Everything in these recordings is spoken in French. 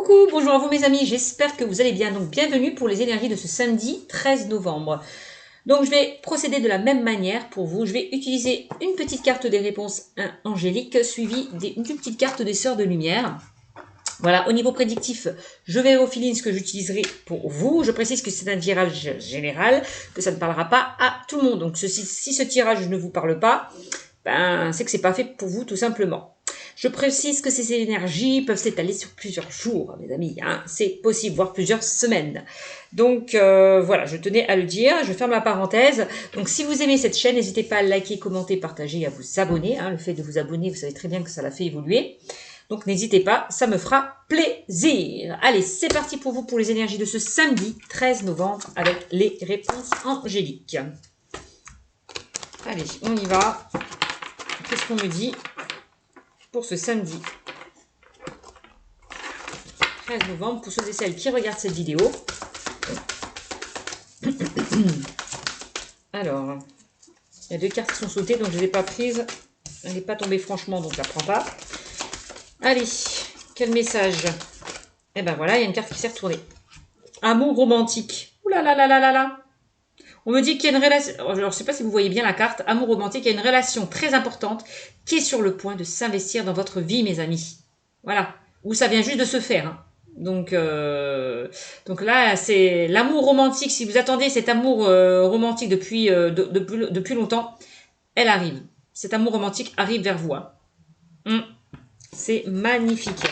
Coucou, bonjour à vous mes amis, j'espère que vous allez bien. Donc bienvenue pour les énergies de ce samedi 13 novembre. Donc je vais procéder de la même manière pour vous. Je vais utiliser une petite carte des réponses angéliques suivie d'une petite carte des sœurs de lumière. Voilà, au niveau prédictif, je verrai au feeling ce que j'utiliserai pour vous. Je précise que c'est un tirage général, que ça ne parlera pas à tout le monde. Donc si ce tirage ne vous parle pas, ben, c'est que c'est pas fait pour vous tout simplement. Je précise que ces énergies peuvent s'étaler sur plusieurs jours, mes amis. Hein. C'est possible, voire plusieurs semaines. Donc voilà, je tenais à le dire. Je ferme la parenthèse. Donc si vous aimez cette chaîne, n'hésitez pas à liker, commenter, partager et à vous abonner. Hein. Le fait de vous abonner, vous savez très bien que ça l'a fait évoluer. Donc n'hésitez pas, ça me fera plaisir. Allez, c'est parti pour vous pour les énergies de ce samedi 13 novembre avec les réponses angéliques. Allez, on y va. Qu'est-ce qu'on me dit pour ce samedi 13 novembre, pour ceux et celles qui regardent cette vidéo? Alors, il y a deux cartes qui sont sautées, donc je ne les ai pas prises. Elle n'est pas tombée franchement, donc je ne la prends pas. Allez, quel message? Eh ben voilà, il y a une carte qui s'est retournée. Amour romantique. Ouh là là là là là là. On me dit qu'il y a une relation, alors je ne sais pas si vous voyez bien la carte, amour romantique, il y a une relation très importante qui est sur le point de s'investir dans votre vie, mes amis. Voilà, ou ça vient juste de se faire. Hein. Donc là, c'est l'amour romantique. Si vous attendez cet amour romantique depuis longtemps, elle arrive. Cet amour romantique arrive vers vous. Hein. C'est magnifique.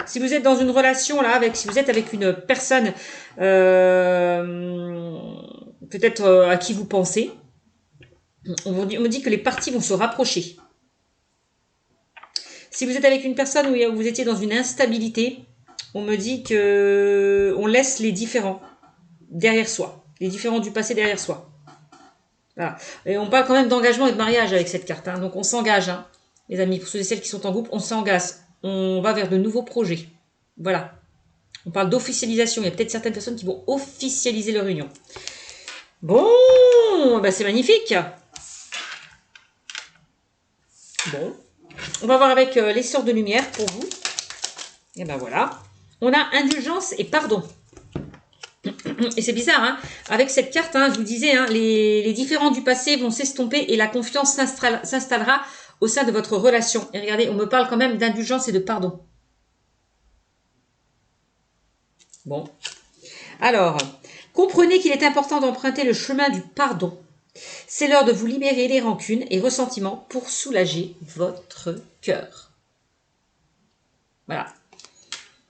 Si vous êtes dans une relation là, si vous êtes avec une personne peut-être à qui vous pensez, on me dit que les parties vont se rapprocher. Si vous êtes avec une personne où vous étiez dans une instabilité, on me dit que on laisse les différends derrière soi, les différends du passé derrière soi. Voilà. Et on parle quand même d'engagement et de mariage avec cette carte. Hein. Donc on s'engage, hein, les amis, pour ceux et celles qui sont en groupe, on s'engage. On va vers de nouveaux projets. Voilà. On parle d'officialisation. Il y a peut-être certaines personnes qui vont officialiser leur union. Bon, ben c'est magnifique. Bon, on va voir avec les sœurs de lumière pour vous. Et ben voilà. On a indulgence et pardon. Et c'est bizarre, hein, avec cette carte, hein, je vous disais, hein, les différends du passé vont s'estomper et la confiance s'installera au sein de votre relation. Et regardez, on me parle quand même d'indulgence et de pardon. Bon. Alors, comprenez qu'il est important d'emprunter le chemin du pardon. C'est l'heure de vous libérer des rancunes et ressentiments pour soulager votre cœur. Voilà.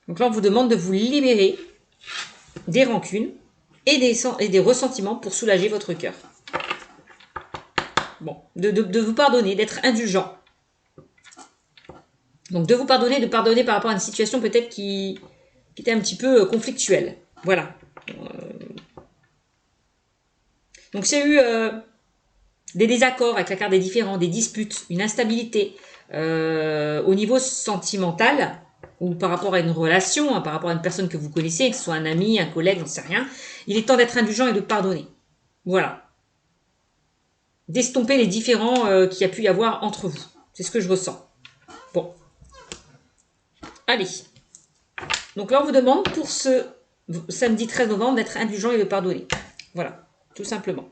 Donc là, on vous demande de vous libérer des rancunes et des ressentiments pour soulager votre cœur. Bon, de vous pardonner, d'être indulgent. Donc de vous pardonner, de pardonner par rapport à une situation peut-être qui était un petit peu conflictuelle. Voilà. Donc s'il y a eu des désaccords avec la carte des différends, des disputes, une instabilité au niveau sentimental, ou par rapport à une relation, hein, par rapport à une personne que vous connaissez, que ce soit un ami, un collègue, j'en sais rien, il est temps d'être indulgent et de pardonner. Voilà. D'estomper les différends qu'il y a pu y avoir entre vous. C'est ce que je ressens. Bon. Allez. Donc là, on vous demande pour ce samedi 13 novembre d'être indulgent et de pardonner. Voilà. Tout simplement.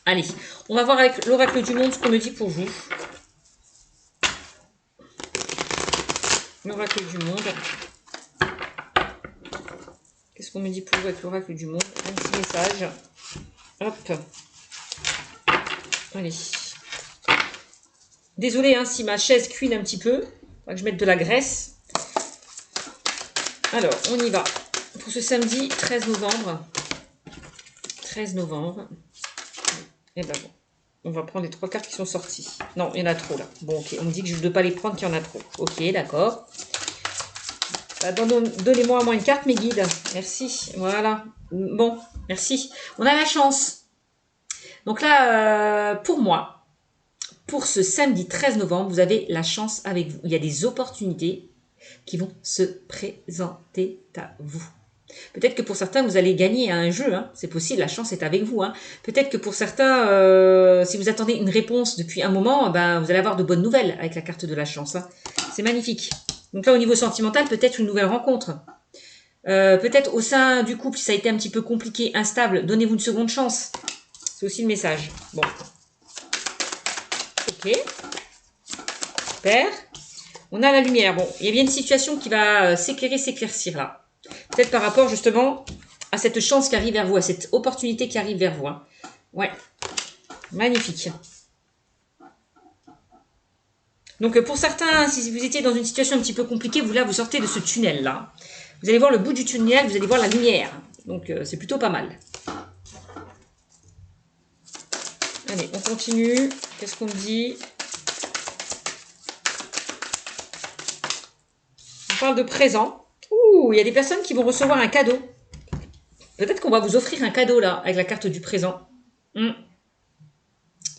Allez. On va voir avec l'oracle du monde ce qu'on me dit pour vous. L'oracle du monde. Qu'est-ce qu'on me dit pour vous avec l'oracle du monde? Un petit message. Hop. Allez. Désolée hein, si ma chaise cuine un petit peu. Il va que je mette de la graisse. Alors, on y va. Pour ce samedi 13 novembre. 13 novembre. Et ben bon. On va prendre les trois cartes qui sont sorties. Non, il y en a trop là. Bon, ok. On me dit que je ne dois pas les prendre, qu'il y en a trop. Ok, d'accord. Donnez-moi au moins une carte, mes guides. Merci. Voilà. Bon, merci. On a la chance. Donc là, pour moi, pour ce samedi 13 novembre, vous avez la chance avec vous. Il y a des opportunités qui vont se présenter à vous. Peut-être que pour certains, vous allez gagner à un jeu. Hein. C'est possible, la chance est avec vous. Hein. Peut-être que pour certains, si vous attendez une réponse depuis un moment, ben, vous allez avoir de bonnes nouvelles avec la carte de la chance. Hein. C'est magnifique. Donc là, au niveau sentimental, peut-être une nouvelle rencontre. Peut-être au sein du couple, ça a été un petit peu compliqué, instable. Donnez-vous une seconde chance. C'est aussi le message. Bon. Ok. Super. On a la lumière. Bon, il y a bien une situation qui va s'éclairer, s'éclaircir là. Peut-être par rapport justement à cette chance qui arrive vers vous, à cette opportunité qui arrive vers vous. Hein. Ouais. Magnifique. Donc pour certains, si vous étiez dans une situation un petit peu compliquée, vous là, vous sortez de ce tunnel là. Vous allez voir le bout du tunnel, vous allez voir la lumière. Donc c'est plutôt pas mal. Allez, on continue. Qu'est-ce qu'on dit? On parle de présent. Ouh, il y a des personnes qui vont recevoir un cadeau. Peut-être qu'on va vous offrir un cadeau là, avec la carte du présent.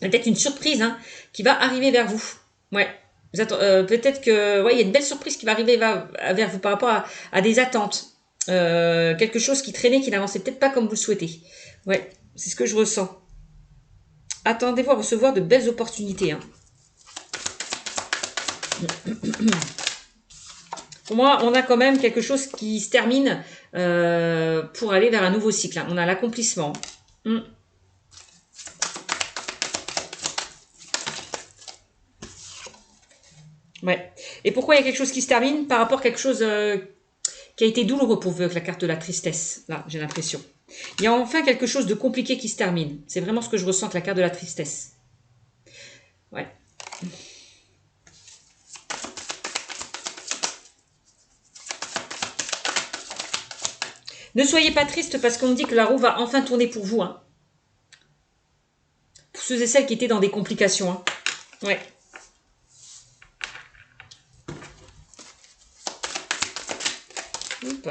Peut-être une surprise hein, qui va arriver vers vous. Ouais. Peut-être que ouais, il y a une belle surprise qui va arriver vers vous par rapport à des attentes. Quelque chose qui traînait, qui n'avançait peut-être pas comme vous le souhaitez. Ouais, c'est ce que je ressens. Attendez-vous à recevoir de belles opportunités. Hein. Pour moi, on a quand même quelque chose qui se termine pour aller vers un nouveau cycle. Hein. On a l'accomplissement. Ouais. Et pourquoi il y a quelque chose qui se termine par rapport à quelque chose qui a été douloureux pour vous avec la carte de la tristesse. Là, j'ai l'impression. Il y a enfin quelque chose de compliqué qui se termine. C'est vraiment ce que je ressens avec la carte de la tristesse. Ouais. Ne soyez pas triste parce qu'on me dit que la roue va enfin tourner pour vous. Hein. Pour ceux et celles qui étaient dans des complications. Hein. Ouais. Oups.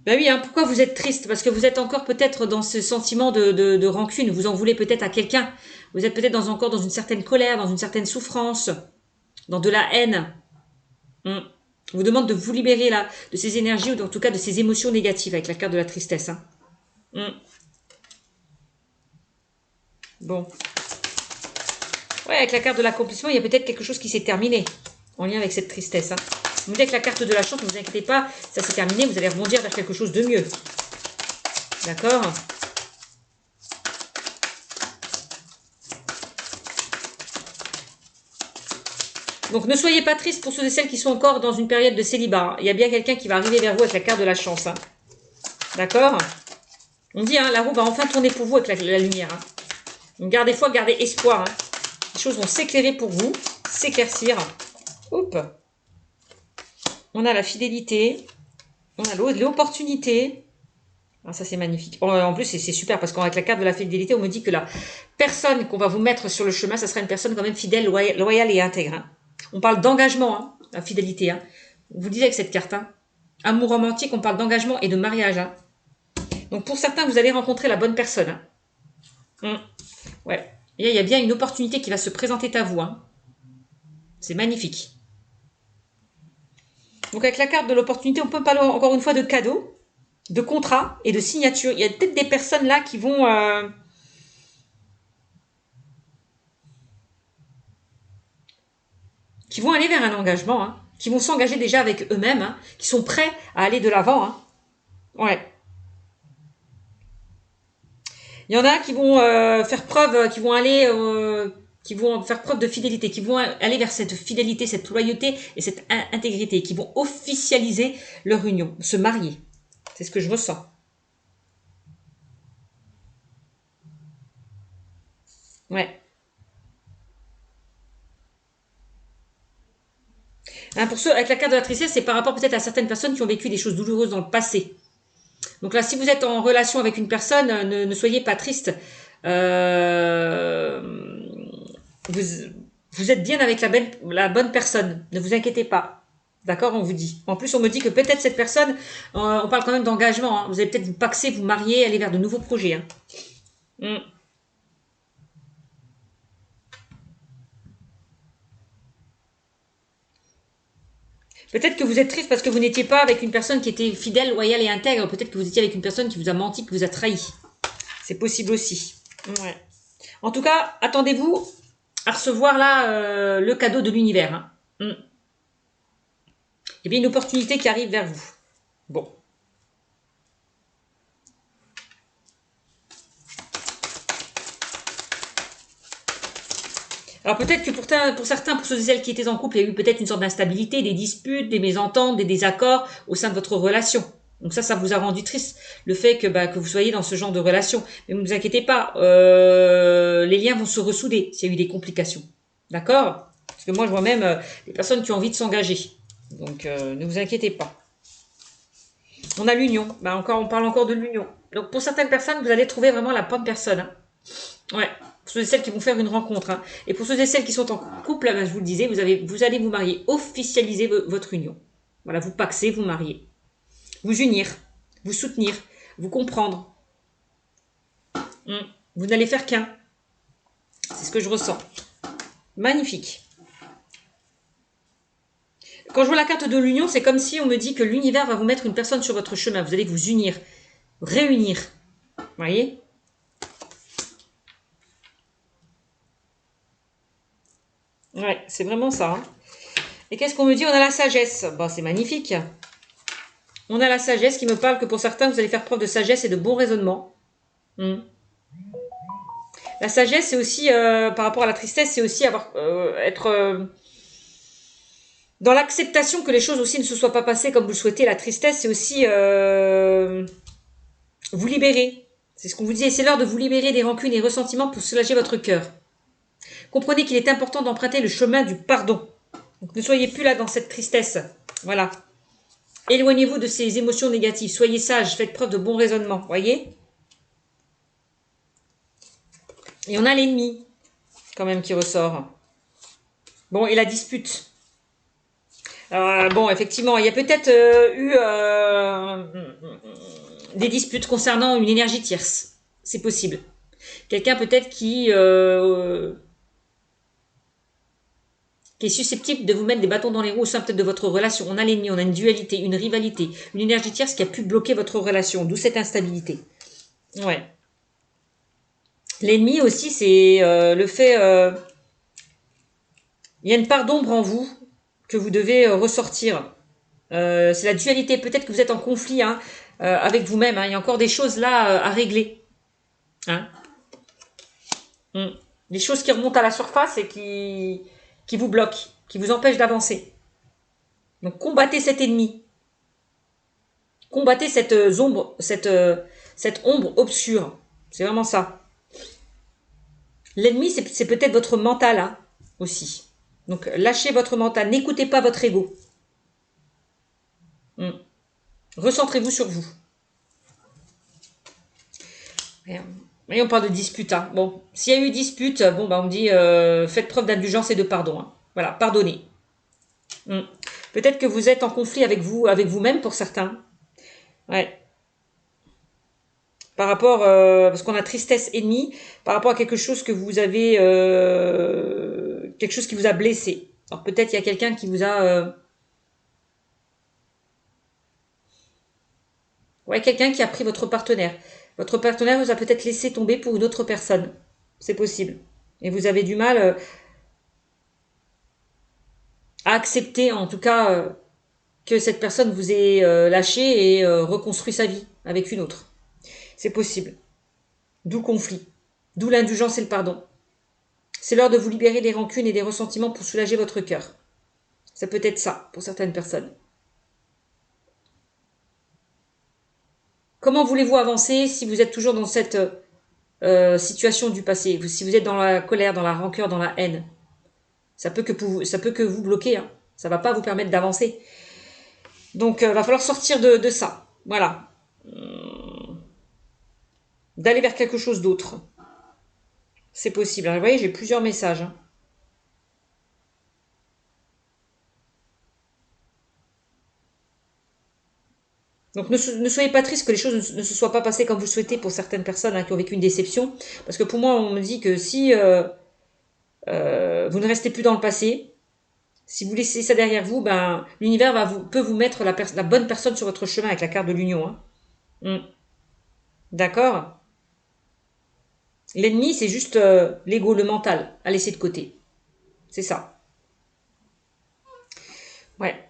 Ben oui, hein, pourquoi vous êtes triste? Parce que vous êtes encore peut-être dans ce sentiment de rancune. Vous en voulez peut-être à quelqu'un. Vous êtes peut-être encore dans une certaine colère, dans une certaine souffrance, dans de la haine. On vous demande de vous libérer là, de ces énergies ou en tout cas de ces émotions négatives avec la carte de la tristesse. Hein. Bon. Ouais, avec la carte de l'accomplissement, il y a peut-être quelque chose qui s'est terminé en lien avec cette tristesse. Hein. Vous dites avec la carte de la chance, ne vous inquiétez pas, ça s'est terminé, vous allez rebondir vers quelque chose de mieux. D'accord? Donc ne soyez pas tristes pour ceux et celles qui sont encore dans une période de célibat. Il y a bien quelqu'un qui va arriver vers vous avec la carte de la chance. Hein. D'accord? On dit, hein, la roue va enfin tourner pour vous avec la lumière. Hein. Donc gardez foi, gardez espoir. Hein. Les choses vont s'éclairer pour vous, s'éclaircir. Hop. On a la fidélité. On a l'opportunité. Ah, ça, c'est magnifique. En plus, c'est super parce qu'avec la carte de la fidélité, on me dit que la personne qu'on va vous mettre sur le chemin, ça sera une personne quand même fidèle, loyale et intègre. Hein. On parle d'engagement, hein, la fidélité. Hein. Vous disait avec cette carte. Hein. Amour romantique, on parle d'engagement et de mariage. Hein. Donc, pour certains, vous allez rencontrer la bonne personne. Hein. Ouais. Et il y a bien une opportunité qui va se présenter à vous. Hein. C'est magnifique. Donc, avec la carte de l'opportunité, on peut parler encore une fois de cadeaux, de contrats et de signatures. Il y a peut-être des personnes là qui vont... qui vont aller vers un engagement, hein, qui vont s'engager déjà avec eux-mêmes, hein, qui sont prêts à aller de l'avant. Hein. Ouais. Il y en a qui vont faire preuve, qui vont faire preuve de fidélité, qui vont aller vers cette fidélité, cette loyauté et cette intégrité, qui vont officialiser leur union, se marier. C'est ce que je ressens. Ouais. Hein, pour ceux avec la carte de la tristesse, c'est par rapport peut-être à certaines personnes qui ont vécu des choses douloureuses dans le passé. Donc là, si vous êtes en relation avec une personne, ne soyez pas triste. Vous êtes bien avec la bonne personne. Ne vous inquiétez pas. D'accord, on vous dit. En plus, on me dit que peut-être cette personne, on parle quand même d'engagement. Hein. Vous allez peut-être vous paxer, vous marier, aller vers de nouveaux projets. Hein. Peut-être que vous êtes triste parce que vous n'étiez pas avec une personne qui était fidèle, loyale et intègre. Peut-être que vous étiez avec une personne qui vous a menti, qui vous a trahi. C'est possible aussi. Ouais. En tout cas, attendez-vous à recevoir là le cadeau de l'univers. Hein. Et bien une opportunité qui arrive vers vous. Bon. Alors peut-être que pour certains, pour ceux et celles qui étaient en couple, il y a eu peut-être une sorte d'instabilité, des disputes, des mésententes, des désaccords au sein de votre relation. Donc ça vous a rendu triste, le fait que vous soyez dans ce genre de relation. Mais ne vous inquiétez pas, les liens vont se ressouder s'il y a eu des complications. D'accord? Parce que moi, je vois même des personnes qui ont envie de s'engager. Donc ne vous inquiétez pas. On a l'union. On parle encore de l'union. Donc pour certaines personnes, vous allez trouver vraiment la bonne personne. Hein. Ouais. Pour ceux et celles qui vont faire une rencontre. Hein. Et pour ceux et celles qui sont en couple, je vous le disais, vous allez vous marier, officialiser votre union. Voilà, vous paxer, vous marier. Vous unir, vous soutenir, vous comprendre. Vous n'allez faire qu'un. C'est ce que je ressens. Magnifique. Quand je vois la carte de l'union, c'est comme si on me dit que l'univers va vous mettre une personne sur votre chemin. Vous allez vous unir, réunir. Vous voyez ? Ouais, c'est vraiment ça. Hein. Et qu'est-ce qu'on me dit? On a la sagesse. Bon, c'est magnifique. On a la sagesse qui me parle que pour certains, vous allez faire preuve de sagesse et de bon raisonnement. La sagesse, c'est aussi, par rapport à la tristesse, c'est aussi être dans l'acceptation que les choses aussi ne se soient pas passées comme vous le souhaitez. La tristesse, c'est aussi vous libérer. C'est ce qu'on vous dit. Et c'est l'heure de vous libérer des rancunes et ressentiments pour soulager votre cœur. Comprenez qu'il est important d'emprunter le chemin du pardon. Donc ne soyez plus là dans cette tristesse. Voilà. Éloignez-vous de ces émotions négatives. Soyez sages, faites preuve de bon raisonnement. Voyez ? Et on a l'ennemi, quand même, qui ressort. Bon, et la dispute. Alors, bon, effectivement, il y a peut-être eu des disputes concernant une énergie tierce. C'est possible. Quelqu'un peut-être qui est susceptible de vous mettre des bâtons dans les roues au sein peut-être de votre relation. On a l'ennemi, on a une dualité, une rivalité, une énergie tierce qui a pu bloquer votre relation, d'où cette instabilité. Ouais. L'ennemi aussi, c'est le fait... il y a une part d'ombre en vous que vous devez ressortir. C'est la dualité. Peut-être que vous êtes en conflit hein, avec vous-même. Hein. Il y a encore des choses là à régler. Hein. Des choses qui remontent à la surface et qui vous bloquent, qui vous empêchent d'avancer. Donc combattez cet ennemi. Combattez cette ombre obscure. C'est vraiment ça. L'ennemi, c'est peut-être votre mental hein, aussi. Donc lâchez votre mental. N'écoutez pas votre ego. Recentrez-vous sur vous. Et on parle de dispute. Hein. Bon, s'il y a eu dispute, bon, on me dit faites preuve d'indulgence et de pardon. Hein. Voilà, pardonnez. Peut-être que vous êtes en conflit avec vous-même pour certains. Ouais. Par rapport, parce qu'on a tristesse ennemie, par rapport à quelque chose que vous avez, quelque chose qui vous a blessé. Alors peut-être il y a quelqu'un qui vous a, ouais, quelqu'un qui a pris votre partenaire. Votre partenaire vous a peut-être laissé tomber pour une autre personne. C'est possible. Et vous avez du mal à accepter, en tout cas, que cette personne vous ait lâché et reconstruit sa vie avec une autre. C'est possible. D'où le conflit. D'où l'indulgence et le pardon. C'est l'heure de vous libérer des rancunes et des ressentiments pour soulager votre cœur. Ça peut être ça pour certaines personnes. Comment voulez-vous avancer si vous êtes toujours dans cette situation du passé? Si vous êtes dans la colère, dans la rancœur, dans la haine, ça peut que vous bloquer. Hein. Ça va pas vous permettre d'avancer. Donc, va falloir sortir de ça. Voilà. D'aller vers quelque chose d'autre. C'est possible. Alors, vous voyez, j'ai plusieurs messages. Hein. Donc ne soyez pas triste que les choses ne se soient pas passées comme vous le souhaitez pour certaines personnes hein, qui ont vécu une déception. Parce que pour moi, on me dit que si vous ne restez plus dans le passé, si vous laissez ça derrière vous, l'univers peut vous mettre la bonne personne sur votre chemin avec la carte de l'union. Hein. D'accord? L'ennemi, c'est juste l'ego, le mental, à laisser de côté. C'est ça. Ouais,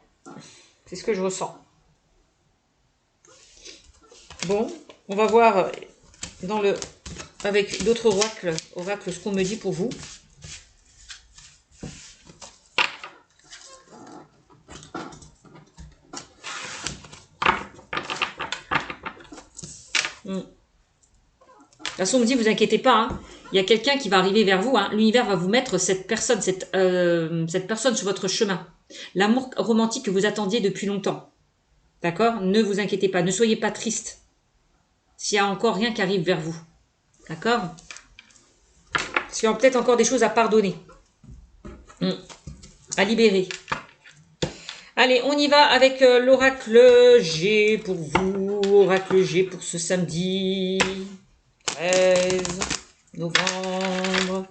c'est ce que je ressens. Bon, on va voir avec d'autres oracles, ce qu'on me dit pour vous. De toute façon, on me dit, vous inquiétez pas, hein. Il y a quelqu'un qui va arriver vers vous. Hein. L'univers va vous mettre cette personne sur votre chemin. L'amour romantique que vous attendiez depuis longtemps. D'accord? Ne vous inquiétez pas, ne soyez pas triste s'il y a encore rien qui arrive vers vous. D'accord? Parce qu'il y a peut-être encore des choses à pardonner. À libérer. Allez, on y va avec l'oracle G pour vous. Oracle G pour ce samedi 13 novembre.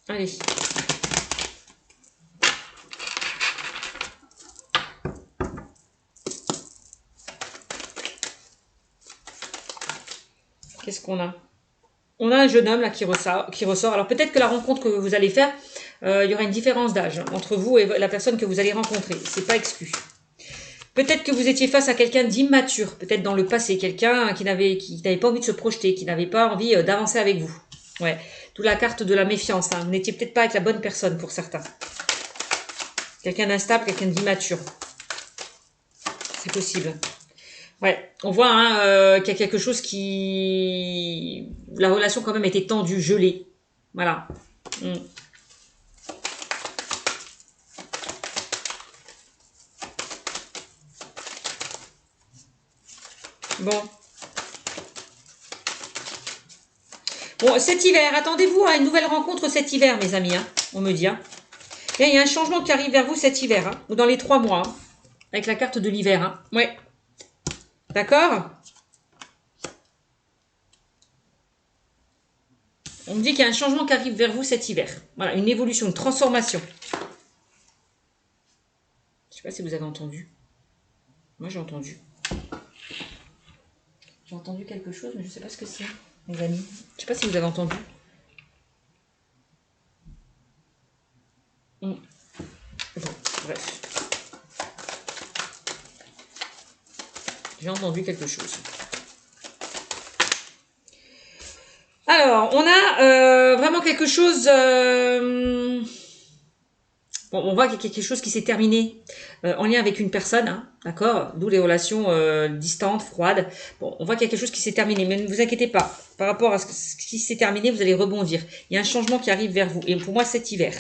Allez. Qu'est-ce qu'on a? On a un jeune homme là qui ressort. Alors peut-être que la rencontre que vous allez faire, il y aura une différence d'âge entre vous et la personne que vous allez rencontrer. C'est pas exclu. Peut-être que vous étiez face à quelqu'un d'immature, peut-être dans le passé, quelqu'un qui n'avait pas envie de se projeter, qui n'avait pas envie d'avancer avec vous. Ouais, d'où la carte de la méfiance. Hein. Vous n'étiez peut-être pas avec la bonne personne pour certains. Quelqu'un d'instable, quelqu'un d'immature. C'est possible. Ouais, on voit qu'il y a quelque chose qui... La relation quand même était tendue, gelée. Voilà. Bon. Bon, cet hiver, attendez-vous à une nouvelle rencontre cet hiver, mes amis, hein, on me dit. Hein. Là, il y a un changement qui arrive vers vous cet hiver, hein, ou dans les 3 mois, hein, avec la carte de l'hiver. Hein. Ouais. D'accord? On me dit qu'il y a un changement qui arrive vers vous cet hiver. Voilà, une évolution, une transformation. Je ne sais pas si vous avez entendu. Moi, j'ai entendu. J'ai entendu quelque chose, mais je ne sais pas ce que c'est, mes amis. Je ne sais pas si vous avez entendu. Bon, bref. J'ai entendu quelque chose. Alors, on a vraiment quelque chose... Bon, on voit qu'il y a quelque chose qui s'est terminé en lien avec une personne, hein, d'accord? D'où les relations distantes, froides. Bon, on voit qu'il y a quelque chose qui s'est terminé, mais ne vous inquiétez pas. Par rapport à ce qui s'est terminé, vous allez rebondir. Il y a un changement qui arrive vers vous. Et pour moi, cet hiver.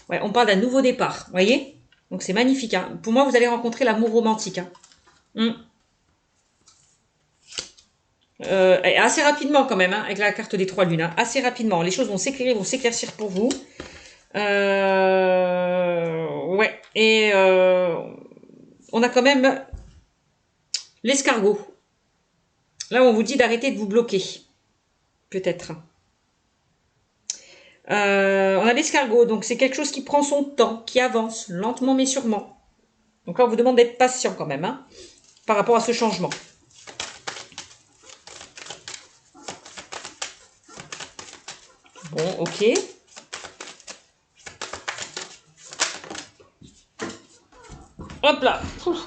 Ouais, on parle d'un nouveau départ, voyez? Donc c'est magnifique. Hein. Pour moi, vous allez rencontrer l'amour romantique. Hein. Assez rapidement quand même, hein, avec la carte des 3 lunes. Hein. Assez rapidement. Les choses vont s'éclairer, vont s'éclaircir pour vous. Ouais. Et on a quand même l'escargot. Là, on vous dit d'arrêter de vous bloquer. Peut-être. On a l'escargot. Donc, c'est quelque chose qui prend son temps, qui avance lentement mais sûrement. Donc là, on vous demande d'être patient quand même, hein, par rapport à ce changement. Bon, ok. Hop là.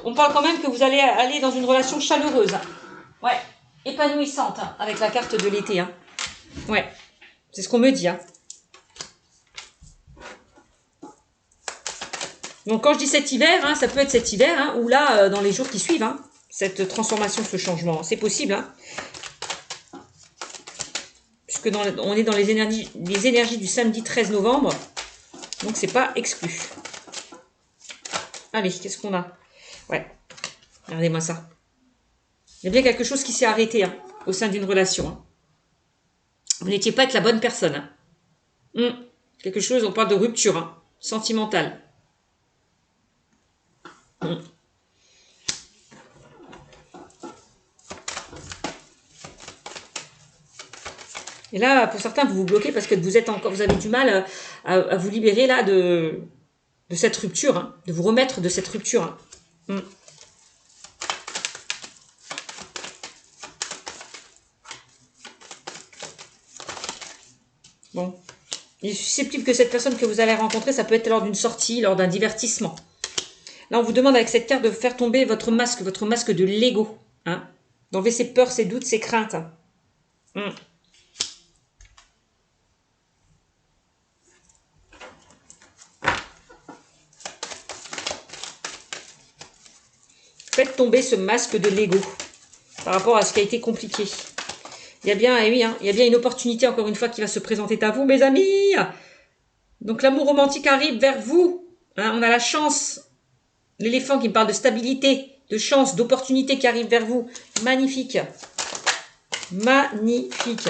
On parle quand même que vous allez aller dans une relation chaleureuse. Ouais. Épanouissante, hein, avec la carte de l'été. Hein. Ouais. C'est ce qu'on me dit. Hein. Donc quand je dis cet hiver, hein, ça peut être cet hiver, hein, ou là, dans les jours qui suivent, hein, cette transformation, ce changement. C'est possible. Hein. Puisque on est dans les énergies du samedi 13 novembre. Donc c'est pas exclu. Allez, qu'est-ce qu'on a? Ouais, regardez-moi ça. Il y a bien quelque chose qui s'est arrêté hein, au sein d'une relation. Hein. Vous n'étiez pas avec la bonne personne. Hein. Quelque chose, on parle de rupture hein, sentimentale. Et là, pour certains, vous vous bloquez parce que vous avez du mal à vous libérer là de cette rupture, hein, de vous remettre de cette rupture. Hein. Bon. Il est susceptible que cette personne que vous allez rencontrer, ça peut être lors d'une sortie, lors d'un divertissement. Là, on vous demande avec cette carte de faire tomber votre masque de l'ego. Hein, d'enlever ses peurs, ses doutes, ses craintes. Faites tomber ce masque de l'ego par rapport à ce qui a été compliqué. Il y a bien, eh oui, hein, il y a bien une opportunité, encore une fois, qui va se présenter à vous, mes amis. Donc, l'amour romantique arrive vers vous. Hein, on a la chance. L'éléphant qui me parle de stabilité, de chance, d'opportunité qui arrive vers vous. Magnifique. Magnifique.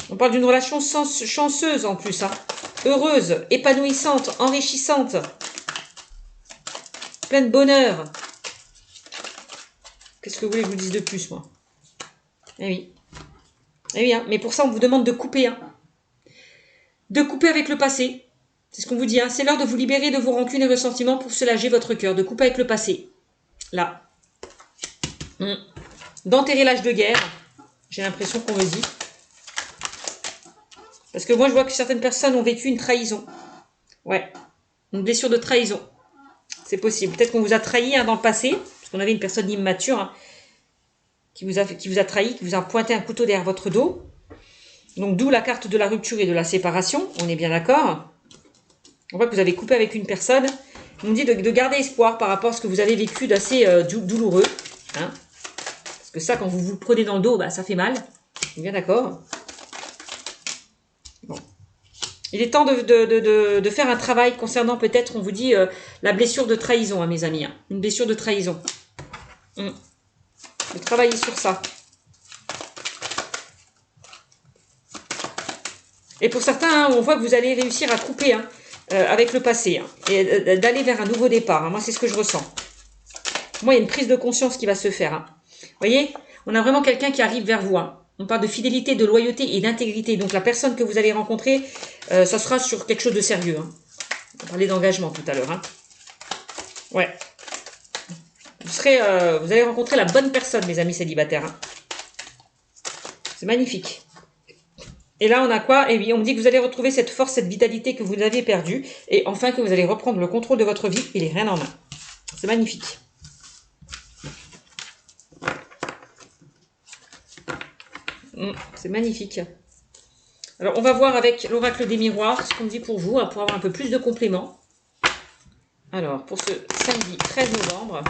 On parle d'une relation chanceuse en plus. Hein. Heureuse, épanouissante, enrichissante. Pleine de bonheur. Qu'est-ce que vous voulez que je vous dise de plus, moi? Eh oui. Eh oui, hein. Mais pour ça, on vous demande de couper. Hein. De couper avec le passé. C'est ce qu'on vous dit. Hein. C'est l'heure de vous libérer de vos rancunes et ressentiments pour soulager votre cœur. De couper avec le passé. Là. D'enterrer l'âge de guerre. J'ai l'impression qu'on me dit. Parce que moi, je vois que certaines personnes ont vécu une trahison. Ouais. Une blessure de trahison. C'est possible. Peut-être qu'on vous a trahi hein, dans le passé. Parce qu'on avait une personne immature hein, qui vous a trahi, qui vous a pointé un couteau derrière votre dos. Donc, d'où la carte de la rupture et de la séparation. On est bien d'accord. On voit que vous avez coupé avec une personne. On me dit de garder espoir par rapport à ce que vous avez vécu d'assez douloureux. Hein. Parce que ça, quand vous vous prenez dans le dos, bah, ça fait mal. On est bien d'accord. Bon. Il est temps de faire un travail concernant peut-être, on vous dit, la blessure de trahison, hein, mes amis. Hein. Une blessure de trahison. De travailler sur ça. Et pour certains, hein, on voit que vous allez réussir à couper hein, avec le passé. Hein, et d'aller vers un nouveau départ. Hein. Moi, c'est ce que je ressens. Moi, il y a une prise de conscience qui va se faire. Hein. Vous voyez, on a vraiment quelqu'un qui arrive vers vous. Hein. On parle de fidélité, de loyauté et d'intégrité. Donc, la personne que vous allez rencontrer, ça sera sur quelque chose de sérieux. Hein. On parlait d'engagement tout à l'heure. Hein. Ouais. Vous allez rencontrer la bonne personne, mes amis célibataires. Hein. C'est magnifique. Et là, on a quoi? Eh bien, on me dit que vous allez retrouver cette force, cette vitalité que vous aviez perdue. Et enfin, que vous allez reprendre le contrôle de votre vie et les rênes en main. C'est magnifique. C'est magnifique. Alors, on va voir avec l'oracle des miroirs ce qu'on me dit pour vous, pour avoir un peu plus de compléments. Alors, pour ce samedi 13 novembre.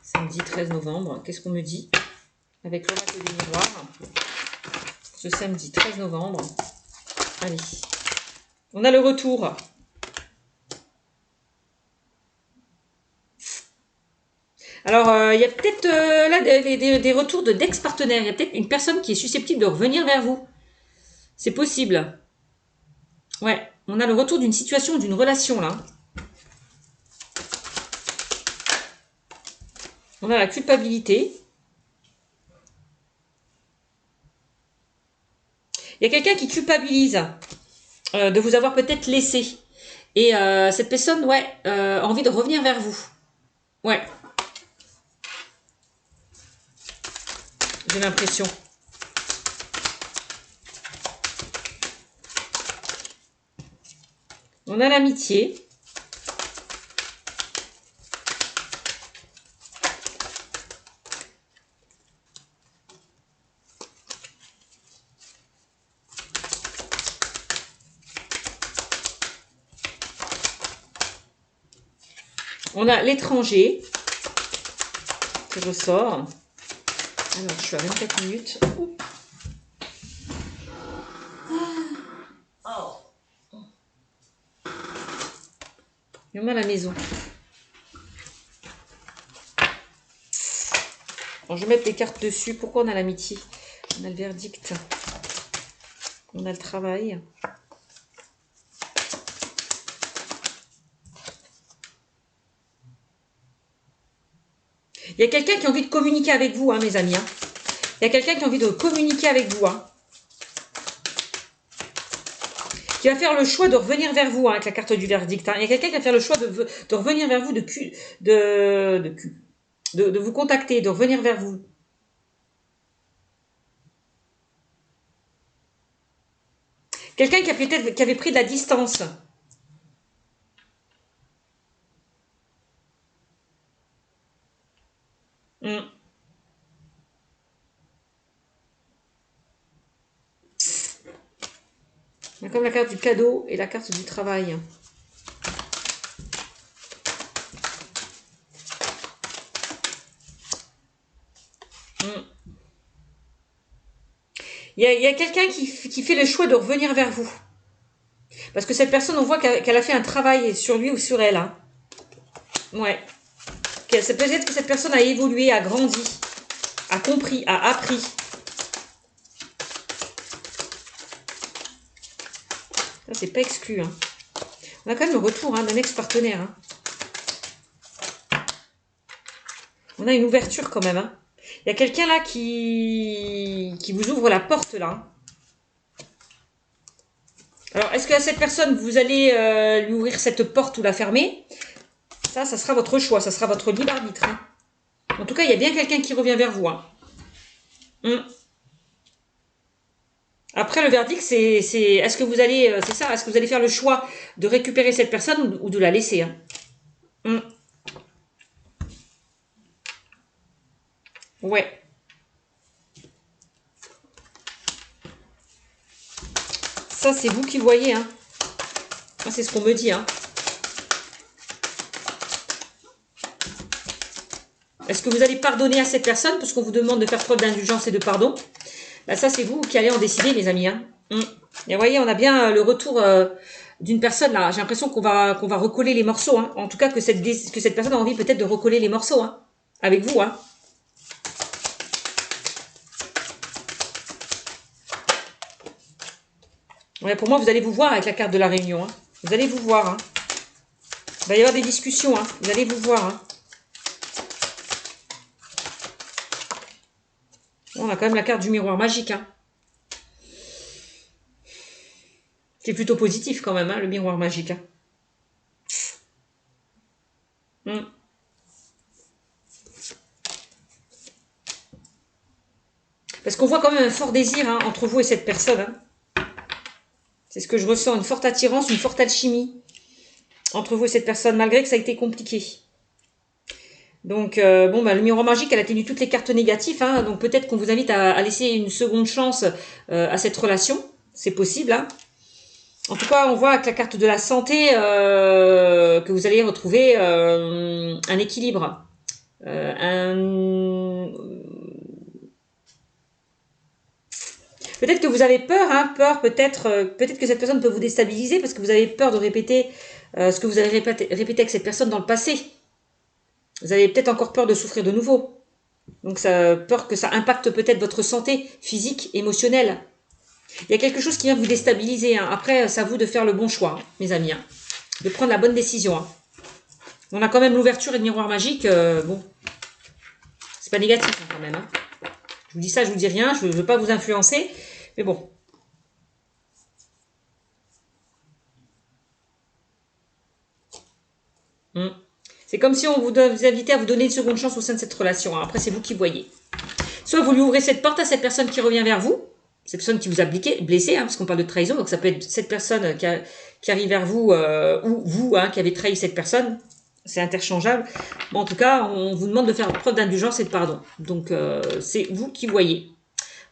Samedi 13 novembre, qu'est-ce qu'on me dit avec l'oracle des miroirs? Ce samedi 13 novembre. Allez. On a le retour. Alors, il y a peut-être là des retours d'ex-partenaires. Il y a peut-être une personne qui est susceptible de revenir vers vous. C'est possible. Ouais, on a le retour d'une situation, d'une relation là. On a la culpabilité. Il y a quelqu'un qui culpabilise de vous avoir peut-être laissé. Et cette personne, ouais, a envie de revenir vers vous. Ouais. J'ai l'impression. On a l'amitié. On a l'étranger qui ressort. Alors, je suis à 24 minutes. Et on a la maison. Alors, je vais mettre les cartes dessus. Pourquoi on a l'amitié? On a le verdict. On a le travail. Il y a quelqu'un qui a envie de communiquer avec vous, hein, mes amis. Hein. Il y a quelqu'un qui a envie de communiquer avec vous. Hein. Qui va faire le choix de revenir vers vous hein, avec la carte du verdict. Hein. Il y a quelqu'un qui va faire le choix de revenir vers vous, de vous contacter, de revenir vers vous. Quelqu'un qui a peut-être qui avait pris de la distance. Hmm. On a comme la carte du cadeau et la carte du travail. Hmm. Il y a quelqu'un qui fait le choix de revenir vers vous. Parce que cette personne, on voit qu'elle a fait un travail sur lui ou sur elle. Hein. Ouais. C'est peut-être que cette personne a évolué, a grandi, a compris, a appris. Ça, c'est pas exclu. Hein. On a quand même le retour hein, d'un ex-partenaire. Hein. On a une ouverture quand même. Hein. Il y a quelqu'un là qui vous ouvre la porte là. Alors, est-ce que cette personne, vous allez lui ouvrir cette porte ou la fermer? Ça sera votre choix, ça sera votre libre arbitre. Hein. En tout cas, il y a bien quelqu'un qui revient vers vous. Hein. Après, le verdict, c'est est-ce que vous allez, c'est ça, est-ce que vous allez faire le choix de récupérer cette personne ou de la laisser hein. Ouais. Ça, c'est vous qui voyez. Hein. C'est ce qu'on me dit. Hein. Est-ce que vous allez pardonner à cette personne parce qu'on vous demande de faire preuve d'indulgence et de pardon? Bah, ça, c'est vous qui allez en décider, mes amis. Hein. Et vous voyez, on a bien le retour d'une personne là. J'ai l'impression qu'on va recoller les morceaux. Hein. En tout cas, que cette personne a envie peut-être de recoller les morceaux hein, avec vous. Hein. Ouais, pour moi, vous allez vous voir avec la carte de la réunion. Hein. Vous allez vous voir. Hein. Il va y avoir des discussions. Hein. Vous allez vous voir. Hein. On a quand même la carte du miroir magique. Hein. C'est plutôt positif quand même, hein, le miroir magique. Hein. Parce qu'on voit quand même un fort désir hein, entre vous et cette personne. Hein. C'est ce que je ressens, une forte attirance, une forte alchimie entre vous et cette personne, malgré que ça a été compliqué. Donc, bon, bah, le miroir magique, elle a tenu toutes les cartes négatives. Hein, donc, peut-être qu'on vous invite à laisser une seconde chance à cette relation. C'est possible. Hein. En tout cas, on voit avec la carte de la santé que vous allez retrouver un équilibre. Peut-être que vous avez peur, hein, peut-être que cette personne peut vous déstabiliser parce que vous avez peur de répéter ce que vous avez répété avec cette personne dans le passé. Vous avez peut-être encore peur de souffrir de nouveau. Donc, peur que ça impacte peut-être votre santé physique, émotionnelle. Il y a quelque chose qui vient vous déstabiliser. Hein. Après, c'est à vous de faire le bon choix, hein, mes amis. Hein. De prendre la bonne décision. Hein. On a quand même l'ouverture et le miroir magique. Bon, c'est pas négatif hein, quand même. Hein. Je vous dis ça, je vous dis rien. Je ne veux pas vous influencer. Mais bon. C'est comme si on vous invitait à vous donner une seconde chance au sein de cette relation. Après, c'est vous qui voyez. Soit vous lui ouvrez cette porte à cette personne qui revient vers vous, cette personne qui vous a blessé, hein, parce qu'on parle de trahison, donc ça peut être cette personne qui arrive vers vous, ou vous hein, qui avez trahi cette personne, c'est interchangeable. Bon, en tout cas, on vous demande de faire preuve d'indulgence et de pardon. Donc, c'est vous qui voyez.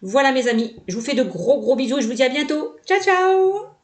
Voilà mes amis, je vous fais de gros bisous et je vous dis à bientôt. Ciao, ciao!